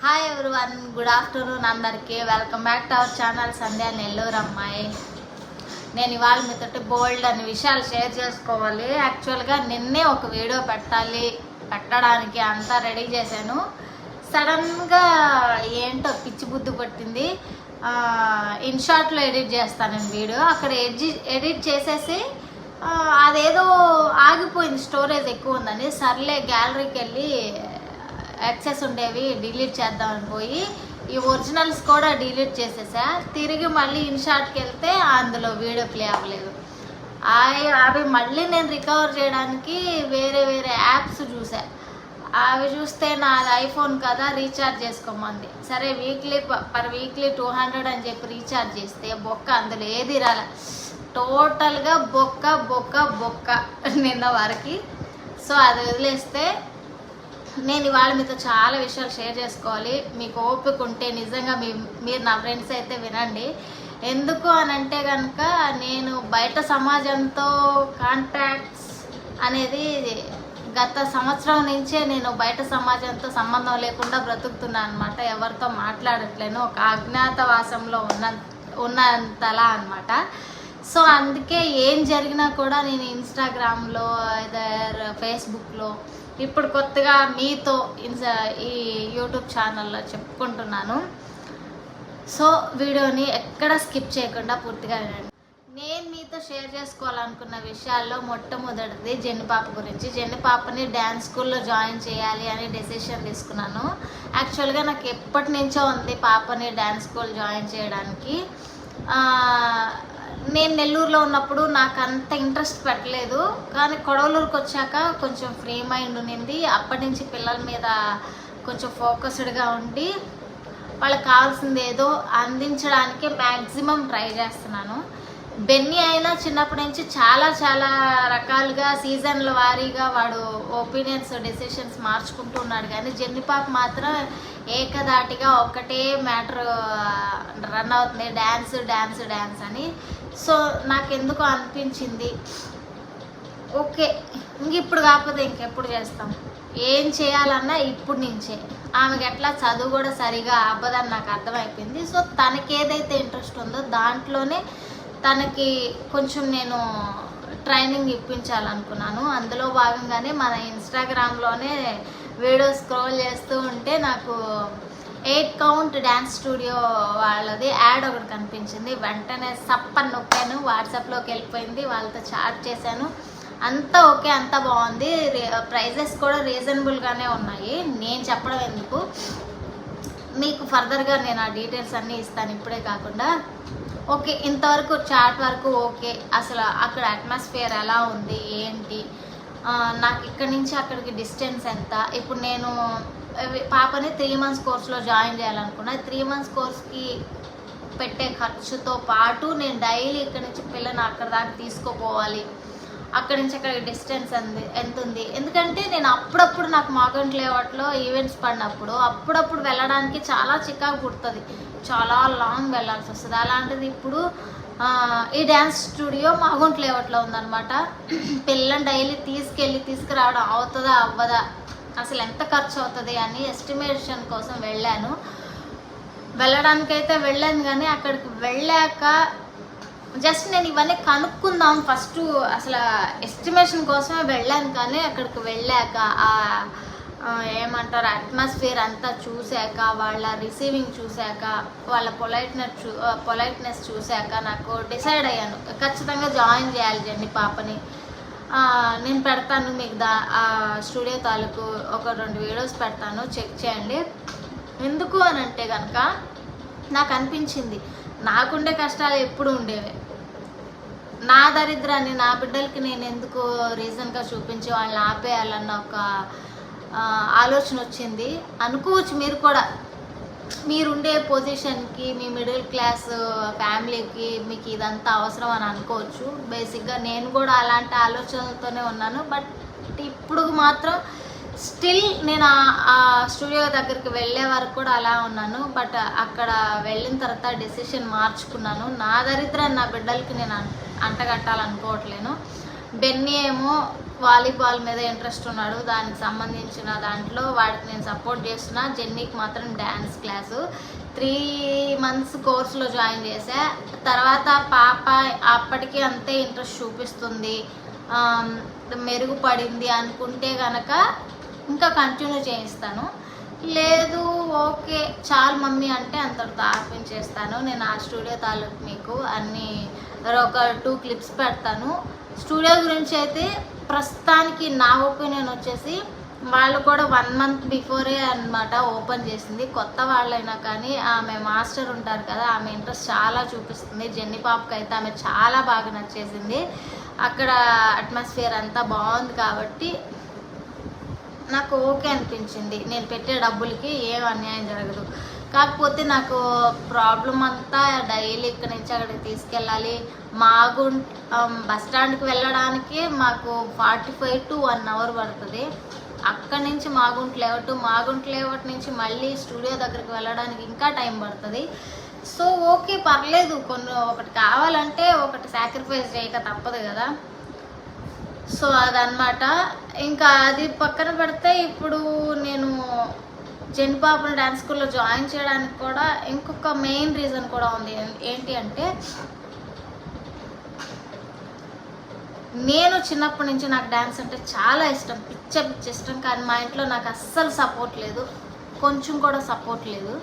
Hi everyone, good afternoon అందరికీ. Welcome back to our channel Sandhya Nellore అమ్మాయి. నేను ఇవాళ మీతో బోల్డ్ అనే విషయాలు షేర్ చేసుకోవాలి. యాక్చువల్గా నిన్నే ఒక వీడియో పెట్టడానికి అంతా రెడీ చేశాను. సడన్గా ఏంటో పిచ్చి బుద్ధి పట్టింది. ఇన్షార్ట్లో ఎడిట్ చేస్తాను నేను వీడియో. అక్కడ ఎడిట్ చేసేసి అదేదో ఆగిపోయింది, స్టోరేజ్ ఎక్కువ ఉందని. సర్లే గ్యాలరీకి వెళ్ళి యాక్సెస్ ఉండేవి డిలీట్ చేద్దామని పోయి ఈ ఒరిజినల్స్ కూడా డిలీట్ చేసేసా. తిరిగి మళ్ళీ ఇన్షార్ట్కి వెళ్తే అందులో వీడియో ప్లే అవ్వలేదు. అవి మళ్ళీ నేను రికవర్ చేయడానికి వేరే యాప్స్ చూసా. అవి చూస్తే నాది ఐఫోన్ కదా, రీఛార్జ్ చేసుకోమంది. సరే పర్ వీక్లీ 200 అని చెప్పి రీఛార్జ్ చేస్తే బొక్క అందులో ఏది రాలే. టోటల్గా బొక్క నిన్న వరకు. సో అది వదిలేస్తే నేను ఇవాళ మీతో చాలా విషయాలు షేర్ చేసుకోవాలి. మీకు ఓపిక ఉంటే నిజంగా మీరు నా ఫ్రెండ్స్ అయితే వినండి. ఎందుకు అని అంటే కనుక నేను బయట సమాజంతో కాంటాక్ట్స్ అనేది గత సంవత్సరం నుంచే నేను బయట సమాజంతో సంబంధం లేకుండా బ్రతుకుతున్నాను అనమాట. ఎవరితో మాట్లాడట్లేను, ఒక అజ్ఞాతవాసంలో ఉన్నంతలా అనమాట. సో అందుకే ఏం జరిగినా కూడా నేను ఇన్స్టాగ్రామ్లో ఫేస్బుక్లో ఇప్పుడు కొత్తగా మీతో ఈ యూట్యూబ్ ఛానల్లో చెప్పుకుంటున్నాను. సో వీడియోని ఎక్కడ స్కిప్ చేయకుండా పూర్తిగా వినండి. నేను మీతో షేర్ చేసుకోవాలనుకున్న విషయాల్లో మొట్టమొదటిది జెన్నిపాప గురించి. జెన్నిపాపని డ్యాన్స్ స్కూల్లో జాయిన్ చేయాలి అని డెసిషన్ తీసుకున్నాను. యాక్చువల్గా నాకు ఎప్పటి నుంచో ఉంది పాపని డ్యాన్స్ స్కూల్ జాయిన్ చేయడానికి. నేను నెల్లూరులో ఉన్నప్పుడు నాకు అంత ఇంట్రెస్ట్ పెట్టలేదు, కానీ కొడవలూరుకి వచ్చాక కొంచెం ఫ్రీ మైండ్ ఉన్నింది. అప్పటి నుంచి పిల్లల మీద కొంచెం ఫోకస్డ్గా ఉండి వాళ్ళకి కావాల్సింది ఏదో అందించడానికి మ్యాక్సిమం ట్రై చేస్తున్నాను. బెన్నీ అయినా చిన్నప్పటి నుంచి చాలా రకాలుగా సీజన్ల వారీగా వాడు ఒపీనియన్స్ డెసిషన్స్ మార్చుకుంటూ ఉన్నాడు. కానీ జెన్నిపాప మాత్రం ఏకదాటిగా ఒకటే మ్యాటర్ రన్ అవుతుంది, డ్యాన్స్ అని. సో నాకెందుకు అనిపించింది, ఓకే ఇప్పుడు కాకపోతే ఇంకెప్పుడు చేస్తాం, ఏం చేయాలన్నా ఇప్పుడు నుంచే. ఆమెకి ఎట్లా చదువు కూడా సరిగా అవ్వదని నాకు అర్థమైపోయింది. సో తనకి ఏదైతే ఇంట్రెస్ట్ ఉందో దాంట్లోనే తనకి కొంచెం నేను ట్రైనింగ్ ఇప్పించాలనుకున్నాను. అందులో భాగంగానే మన ఇన్స్టాగ్రామ్లోనే వీడియో స్క్రోల్ చేస్తూ ఉంటే నాకు 8 కౌంట్ డ్యాన్స్ స్టూడియో వాళ్ళది యాడ్ ఒకటి కనిపించింది. వెంటనే సప్పని నొక్కాను, వాట్సాప్లోకి వెళ్ళిపోయింది, వాళ్ళతో చాట్ చేశాను. అంతా ఓకే, అంతా బాగుంది. ప్రైజెస్ కూడా రీజనబుల్గానే ఉన్నాయి. నేను చెప్పడం ఎందుకు, మీకు ఫర్దర్గా నేను ఆ డీటెయిల్స్ అన్నీ ఇస్తాను ఇప్పుడే కాకుండా. ఓకే, ఇంతవరకు చాట్ వరకు ఓకే. అసలు అక్కడ అట్మాస్ఫియర్ ఎలా ఉంది ఏంటి, నాకు ఇక్కడి నుంచి అక్కడికి డిస్టెన్స్ ఎంత. ఇప్పుడు నేను పాపని 3 months కోర్స్లో జాయిన్ చేయాలనుకున్నా. 3 months కోర్స్కి పెట్టే ఖర్చుతో పాటు నేను డైలీ ఇక్కడి నుంచి పిల్లని అక్కడ దాకా తీసుకుపోవాలి. అక్కడి నుంచి అక్కడికి డిస్టెన్స్ ఎంత ఉంది. ఎందుకంటే నేను అప్పుడప్పుడు నాకు మాగంట్ లేఅవుట్లో ఈవెంట్స్ పడినప్పుడు అప్పుడప్పుడు వెళ్ళడానికి చాలా చికాకు పుడుతుంది, చాలా లాంగ్ వెళ్ళాల్సి వస్తుంది. అలాంటిది ఇప్పుడు ఈ డ్యాన్స్ స్టూడియో మాగంట్ లేఅవుట్లో ఉందన్నమాట. పిల్లని డైలీ తీసుకురావడం అవుతుందా అవ్వదా, అసలు ఎంత ఖర్చు అవుతుంది అని ఎస్టిమేషన్ కోసం వెళ్ళడానికైతే వెళ్ళాను. కానీ అక్కడికి వెళ్ళాక జస్ట్ నేను ఇవన్నీ కనుక్కుందాం ఫస్ట్, అసలు ఎస్టిమేషన్ కోసమే వెళ్ళాను. కానీ అక్కడికి వెళ్ళాక ఏమంటారు అట్మాస్ఫియర్ అంతా చూశాక, వాళ్ళ రిసీవింగ్ చూశాక, వాళ్ళ పొలైట్నెస్ చూశాక నాకు డిసైడ్ అయ్యాను ఖచ్చితంగా జాయిన్ చేయాలి జెన్నిపాపని. నేను పెడతాను మీకు స్టూడియో తాలూకు ఒక 2 వీడియోస్ పెడతాను, చెక్ చేయండి. ఎందుకు అని అంటే కనుక నాకు అనిపించింది నాకుండే కష్టాలు ఎప్పుడు ఉండేవే. నా దరిద్రాన్ని నా బిడ్డలకి నేను ఎందుకు రీజన్గా చూపించి వాళ్ళని ఆపేయాలన్న ఒక ఆలోచన వచ్చింది. అనుకోవచ్చు మీరు కూడా, మీరుండే పొజిషన్కి, మీ మిడిల్ క్లాస్ ఫ్యామిలీకి మీకు ఇదంతా అవసరం అని అనుకోవచ్చు. బేసిక్గా నేను కూడా అలాంటి ఆలోచనలతోనే ఉన్నాను. బట్ ఇప్పుడు మాత్రం స్టిల్ నేను ఆ స్టూడియో దగ్గరికి వెళ్ళే వరకు కూడా అలా ఉన్నాను. బట్ అక్కడ వెళ్ళిన తర్వాత డెసిషన్ మార్చుకున్నాను. నా దరిద్రాన్ని నా బిడ్డలకి నేను అంటగట్టాలనుకోవట్లేను. బెన్నీ ఏమో వాలీబాల్ మీద ఇంట్రెస్ట్ ఉన్నాడు, దానికి సంబంధించిన దాంట్లో వాడికి నేను సపోర్ట్ చేస్తున్నా. జెన్నీకి మాత్రం డ్యాన్స్ క్లాసు 3 months కోర్సులో జాయిన్ చేశా. తర్వాత పాప అప్పటికి అంతే ఇంట్రెస్ట్ చూపిస్తుంది, మెరుగుపడింది అనుకుంటే కనుక ఇంకా కంటిన్యూ చేయిస్తాను. లేదు ఓకే చాలు మమ్మీ అంటే అంతటితో ఆర్పించేస్తాను. నేను ఆ స్టూడియో తాలూకు మీకు అన్నీ ఒక 2 clips పెడతాను. స్టూడియో గురించి అయితే ప్రస్తుతానికి నా ఒపీనియన్ వచ్చేసి వాళ్ళు కూడా 1 month బిఫోరే అనమాట ఓపెన్ చేసింది. కొత్త వాళ్ళైనా కానీ ఆమె మాస్టర్ ఉంటారు కదా, ఆమె ఇంట్రెస్ట్ చాలా చూపిస్తుంది. జెన్నీ పాపకి అయితే ఆమె చాలా బాగా నచ్చేసింది. అక్కడ అట్మాస్ఫియర్ అంతా బాగుంది కాబట్టి నాకు ఓకే అనిపించింది. నేను పెట్టే డబ్బులకి ఏం అన్యాయం జరగదు. కాకపోతే నాకు ప్రాబ్లం అంతా డైలీ ఇక్కడి నుంచి అక్కడికి తీసుకెళ్ళాలి. బస్ స్టాండ్కి వెళ్ళడానికి మాకు 45 to 1 hour పడుతుంది. అక్కడి నుంచి మాగుంట లేఅవుట్ నుంచి మళ్ళీ స్టూడియో దగ్గరికి వెళ్ళడానికి ఇంకా టైం పడుతుంది. సో ఓకే పర్లేదు, ఒకటి కావాలంటే ఒకటి సాక్రిఫైస్ చేయక తప్పదు కదా. సో అదనమాట. ఇంకా అది పక్కన పెడితే ఇప్పుడు నేను జెన్నీ పాపను డ్యాన్స్ స్కూల్లో జాయిన్ చేయడానికి కూడా ఇంకొక మెయిన్ రీజన్ కూడా ఉంది. ఏంటి అంటే నేను చిన్నప్పటి నుంచి నాకు డ్యాన్స్ అంటే చాలా ఇష్టం, పిచ్చ ఇష్టం. కానీ మా ఇంట్లో నాకు అస్సలు సపోర్ట్ లేదు, కొంచెం కూడా సపోర్ట్ లేదు.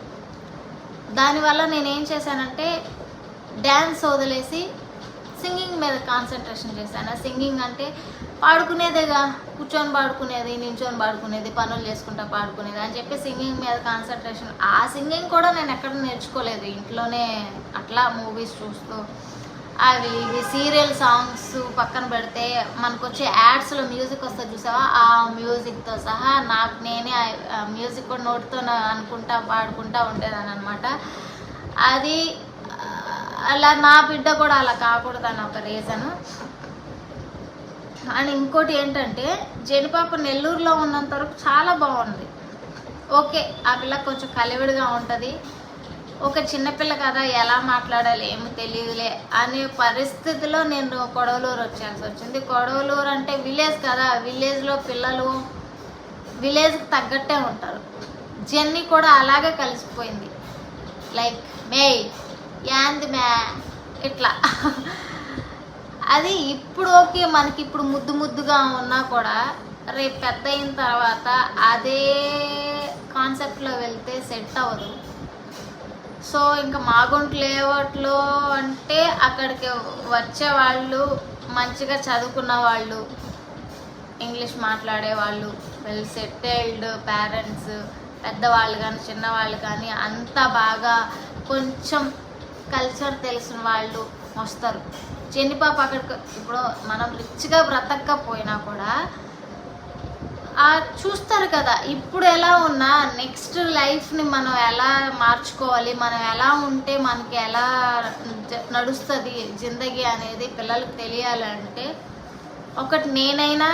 దానివల్ల నేనేం చేశానంటే డ్యాన్స్ వదిలేసి సింగింగ్ మీద కాన్సన్ట్రేషన్ చేశాను. సింగింగ్ అంటే పాడుకునేదేగా, కూర్చొని పాడుకునేది, నించొని పాడుకునేది, పనులు చేసుకుంటా పాడుకునేది అని చెప్పి సింగింగ్ మీద కాన్సన్ట్రేషన్. ఆ సింగింగ్ కూడా నేను ఎక్కడ నేర్చుకోలేదు, ఇంట్లోనే అట్లా మూవీస్ చూస్తూ అవి ఇవి సీరియల్ సాంగ్స్ పక్కన పెడితే మనకు వచ్చే యాడ్స్లో మ్యూజిక్ వస్తే చూసావా, ఆ మ్యూజిక్తో సహా నాకు నేనే మ్యూజిక్ కూడా నోటితో అనుకుంటా పాడుకుంటా ఉండేదాన్ని అనమాట. అది అలా నా బిడ్డ కూడా అలా కాకూడదని ఒక రీజను. అండ్ ఇంకోటి ఏంటంటే జెన్నీ పాప నెల్లూరులో ఉన్నంత వరకు చాలా బాగుంది. ఓకే ఆ పిల్ల కొంచెం కలివిడిగా ఉంటుంది, ఒక చిన్నపిల్ల కదా ఎలా మాట్లాడాలి ఏమి తెలియదులే అనే పరిస్థితిలో నేను కొడవలూరు వచ్చాల్సి వచ్చింది. కొడవలూరు అంటే విలేజ్ కదా, విలేజ్లో పిల్లలు విలేజ్కి తగ్గట్టే ఉంటారు. జెన్నీ కూడా అలాగే కలిసిపోయింది, లైక్ మే యాంది మ్యా ఇట్లా. అది ఇప్పుడు ఓకే మనకి ఇప్పుడు ముద్దుగా ఉన్నా కూడా రేపు పెద్ద అయిన తర్వాత అదే కాన్సెప్ట్లో వెళ్తే సెట్ అవ్వదు. సో ఇంకా మాగుంట లేఅవుట్లో అంటే అక్కడికి వచ్చేవాళ్ళు మంచిగా చదువుకున్న వాళ్ళు, ఇంగ్లీష్ మాట్లాడేవాళ్ళు, వెల్ సెటిల్డ్ పేరెంట్స్, పెద్దవాళ్ళు కానీ చిన్నవాళ్ళు కానీ అంతా బాగా కొంచెం కల్చర్ తెలిసిన వాళ్ళు వస్తారు. జెన్నీ పాప అక్కడికి ఇప్పుడు మనం రిచ్గా బ్రతకపోయినా కూడా చూస్తారు కదా, ఇప్పుడు ఎలా ఉన్నా నెక్స్ట్ లైఫ్ని మనం ఎలా మార్చుకోవాలి, మనం ఎలా ఉంటే మనకి ఎలా నడుస్తుంది జిందగీ అనేది పిల్లలకు తెలియాలంటే ఒకటి నేనైనా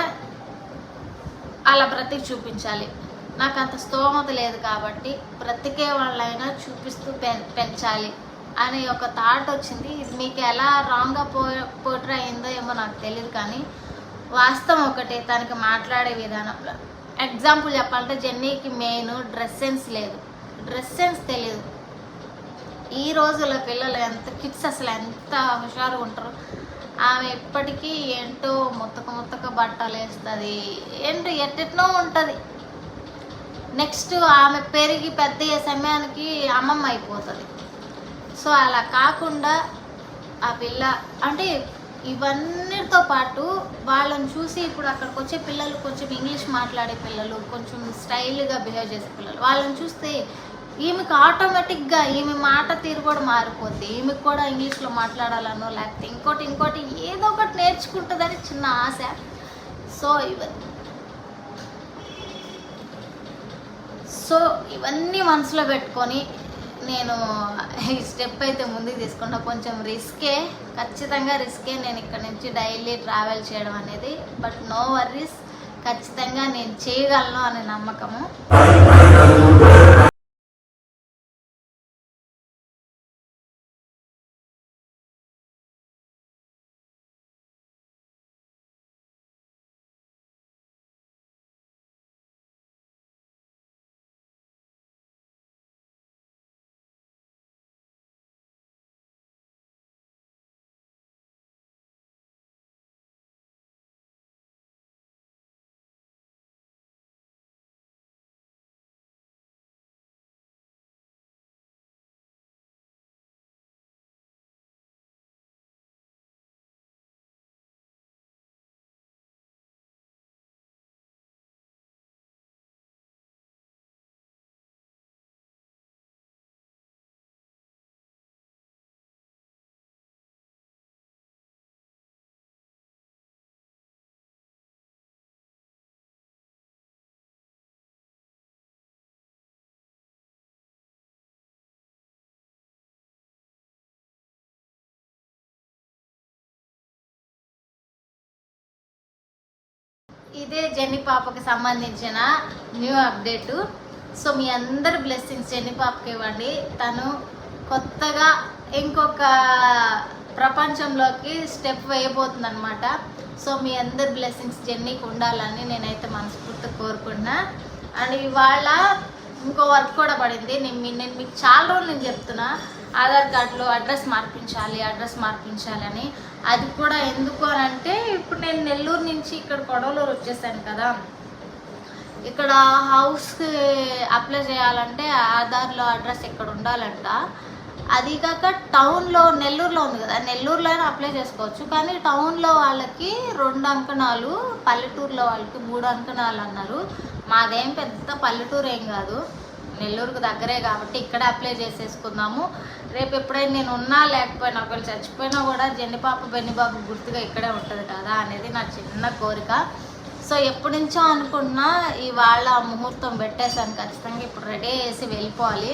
అలా బ్రతికి చూపించాలి. నాకు అంత స్తోమత లేదు కాబట్టి బ్రతికే వాళ్ళైనా చూపిస్తూ పెంచాలి అనే ఒక థాట్ వచ్చింది. ఇది మీకు ఎలా రాంగ్గా పోట్రే అయిందో ఏమో నాకు తెలియదు, కానీ వాస్తవం ఒకటే, తనకి మాట్లాడే విధానంలో. ఎగ్జాంపుల్ చెప్పాలంటే జెన్నీకి మెయిన్ డ్రెస్ సెన్స్ లేదు, డ్రెస్ సెన్స్ తెలియదు. ఈ రోజుల పిల్లలు కిడ్స్ అసలు ఎంత హుషారుగా ఉంటారు. ఆమె ఎప్పటికీ ఏంటో ముత్తక బట్టలు వేస్తుంది, ఏంటో ఎట్టెట్నో ఉంటుంది. నెక్స్ట్ ఆమె పెరిగి పెద్ద అయ్యే సమయానికి అమ్మమ్మ అయిపోతుంది. సో అలా కాకుండా ఆ పిల్ల అంటే ఇవన్నిటితో పాటు వాళ్ళని చూసి ఇప్పుడు అక్కడికి వచ్చే పిల్లలు కొంచెం ఇంగ్లీష్ మాట్లాడే పిల్లలు, కొంచెం స్టైల్గా బిహేవ్ చేసే పిల్లలు, వాళ్ళని చూస్తే ఈమెకు ఆటోమేటిక్గా ఈమె మాట తీరు కూడా మారిపోద్ది. ఈమెకు కూడా ఇంగ్లీష్లో మాట్లాడాలనో లేకపోతే ఇంకోటి ఏదో ఒకటి నేర్చుకుంటుందని చిన్న ఆశ. సో ఇవన్నీ మనసులో పెట్టుకొని నేను ఈ స్టెప్ అయితే ముందుకు తీసుకుంటా. కొంచెం రిస్కే, ఖచ్చితంగా రిస్కే నేను ఇక్కడ నుంచి డైలీ ట్రావెల్ చేయడం అనేది. బట్ నో వర్రీస్, ఖచ్చితంగా నేను చేయగలను అనే నమ్మకము. ఇదే జెన్నీ పాపకి సంబంధించిన న్యూ అప్డేటు. సో మీ అందరి బ్లెస్సింగ్స్ జెన్నీ పాపకి ఇవ్వండి. తను కొత్తగా ఇంకొక ప్రపంచంలోకి స్టెప్ వేయబోతుంది అనమాట. సో మీ అందరి బ్లెస్సింగ్స్ జెన్నీకి ఉండాలని నేనైతే మనస్ఫూర్తిగా కోరుకుంటున్నా. అండ్ ఇవాళ ఇంకో వర్క్ కూడా పడింది. నేను మీకు చాలా రోజులు నేను చెప్తున్నా ఆధార్ కార్డులో అడ్రస్ మార్పించాలి అని. అది కూడా ఎందుకు అని అంటే, ఇప్పుడు నేను నెల్లూరు నుంచి ఇక్కడ కొడవలూరు వచ్చేసాను కదా. ఇక్కడ హౌస్కి అప్లై చేయాలంటే ఆధార్లో అడ్రస్ ఇక్కడ ఉండాలంట. అది కాక టౌన్లో నెల్లూరులో ఉంది కదా, నెల్లూరులో అయినా అప్లై చేసుకోవచ్చు. కానీ టౌన్లో వాళ్ళకి 2 అంకణాలు, పల్లెటూరులో వాళ్ళకి 3 అంకణాలు అన్నారు. మాదేం పెద్ద పల్లెటూరు ఏం కాదు, నెల్లూరుకు దగ్గరే కాబట్టి ఇక్కడ అప్లై చేసేసుకుందాము. రేపు ఎప్పుడైనా నేను ఉన్నా లేకపోయినా, ఒకవేళ చచ్చిపోయినా కూడా జెన్నీ పాప బెన్నీ బాబు గుర్తుగా ఇక్కడే ఉంటుంది కదా అనేది నా చిన్న కోరిక. సో ఎప్పటి నుంచో అనుకున్నా ఇవాళ ముహూర్తం పెట్టేశాను. ఖచ్చితంగా ఇప్పుడు రెడీ చేసి వెళ్ళిపోవాలి.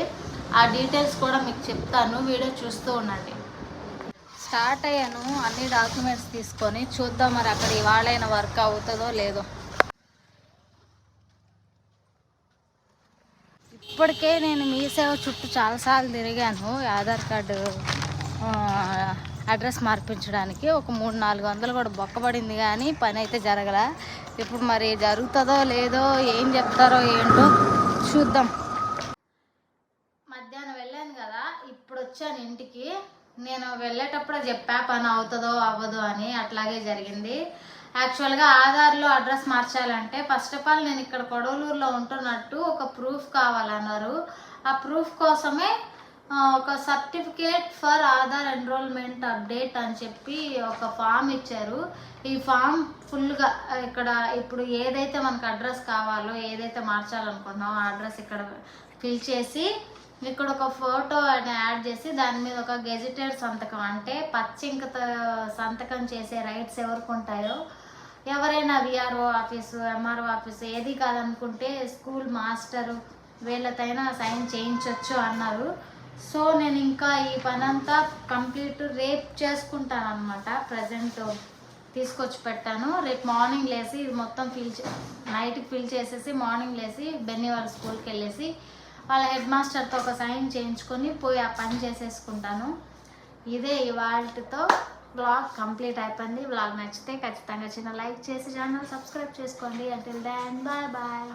ఆ డీటెయిల్స్ కూడా మీకు చెప్తాను, వీడియో చూస్తూ ఉండండి. స్టార్ట్ అయ్యాను అన్ని డాక్యుమెంట్స్ తీసుకొని. చూద్దాం మరి అక్కడ ఇవాళైనా వర్క్ అవుతుందో లేదో. ఇప్పటికే నేను మీ సేవ చుట్టూ చాలాసార్లు తిరిగాను ఆధార్ కార్డు అడ్రస్ మార్పించడానికి. ఒక 300-400 కూడా బొక్కబడింది, కానీ పని అయితే జరగల. ఇప్పుడు మరి జరుగుతుందో లేదో, ఏం చెప్తారో ఏంటో చూద్దాం. మధ్యాహ్నం వెళ్ళాను కదా, ఇప్పుడు వచ్చాను ఇంటికి. నేను వెళ్ళేటప్పుడే చెప్పా పని అవుతుందో అవ్వదు అని, అట్లాగే జరిగింది. యాక్చువల్గా ఆధార్లో అడ్రస్ మార్చాలంటే ఫస్ట్ ఆఫ్ ఆల్ నేను ఇక్కడ కొడవలూరులో ఉంటున్నట్టు ఒక ప్రూఫ్ కావాలన్నారు. ఆ ప్రూఫ్ కోసమే ఒక certificate for Aadhaar enrolment update అని చెప్పి ఒక ఫామ్ ఇచ్చారు. ఈ ఫామ్ ఫుల్గా ఇక్కడ ఇప్పుడు ఏదైతే మనకు అడ్రస్ కావాలో, ఏదైతే మార్చాలనుకుంటున్నామో ఆ అడ్రస్ ఇక్కడ ఫిల్ చేసి, ఇక్కడ ఒక ఫోటో యాడ్ చేసి, దాని మీద ఒక గెజిటెడ్ సంతకం, అంటే పచ్చింకతో సంతకం చేసే రైట్స్ ఎవరికి ఉంటాయో, ఎవరైనా విఆర్ఓ ఆఫీసు, ఎంఆర్ఓ ఆఫీసు ఏది కాదనుకుంటే స్కూల్ మాస్టరు వీళ్ళతైనా సైన్ చేయించవచ్చు అన్నారు. సో నేను ఇంకా ఈ పని అంతా కంప్లీట్ రేపు చేసుకుంటాను అనమాట. ప్రజెంట్ తీసుకొచ్చి పెట్టాను. రేపు మార్నింగ్ లేసి ఇది మొత్తం నైట్కి ఫిల్ చేసేసి, మార్నింగ్ లేసి బెన్నీ వాళ్ళ స్కూల్కి వెళ్ళేసి వాళ్ళ హెడ్ మాస్టర్తో ఒక సైన్ చేయించుకొని పోయి ఆ పని చేసేసుకుంటాను. ఇదే ఇవాళతో బ్లాగ్ కంప్లీట్ అయిపోయింది. బ్లాగ్ నచ్చితే ఖచ్చితంగా చిన్న లైక్ చేసి ఛానల్ సబ్స్క్రైబ్ చేసుకోండి. Until then bye bye.